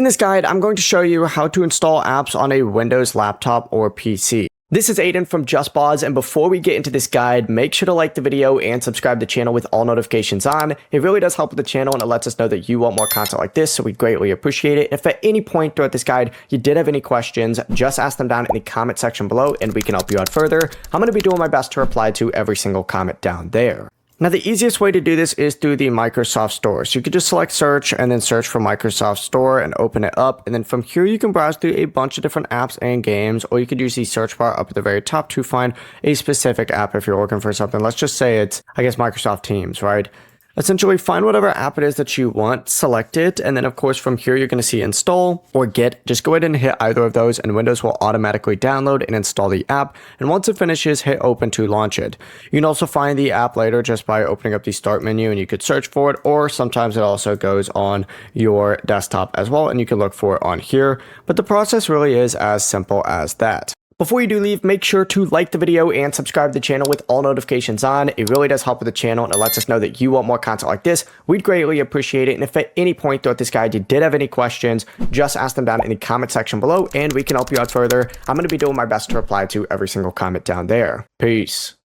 In this guide, I'm going to show you how to install apps on a Windows laptop or PC. This is Aiden from JustBoz, and before we get into this guide, make sure to like the video and subscribe to the channel with all notifications on. It really does help with the channel and it lets us know that you want more content like this, so we greatly appreciate it. If at any point throughout this guide you did have any questions, just ask them down in the comment section below and we can help you out further. I'm going to be doing my best to reply to every single comment down there. Now, the easiest way to do this is through the Microsoft Store. So you could just select search and then search for Microsoft Store and open it up. And then from here, you can browse through a bunch of different apps and games, or you could use the search bar up at the very top to find a specific app if you're looking for something. Let's just say it's, Microsoft Teams, right? Essentially, find whatever app it is that you want, select it, and then of course from here you're going to see install or get. Just go ahead and hit either of those and Windows will automatically download and install the app, and once it finishes, hit open to launch it. You can also find the app later just by opening up the start menu and you could search for it, or sometimes it also goes on your desktop as well and you can look for it on here, but the process really is as simple as that. Before you do leave, make sure to like the video and subscribe to the channel with all notifications on. It really does help with the channel and it lets us know that you want more content like this. We'd greatly appreciate it. And if at any point throughout this guide you did have any questions, just ask them down in the comment section below and we can help you out further. I'm going to be doing my best to reply to every single comment down there. Peace.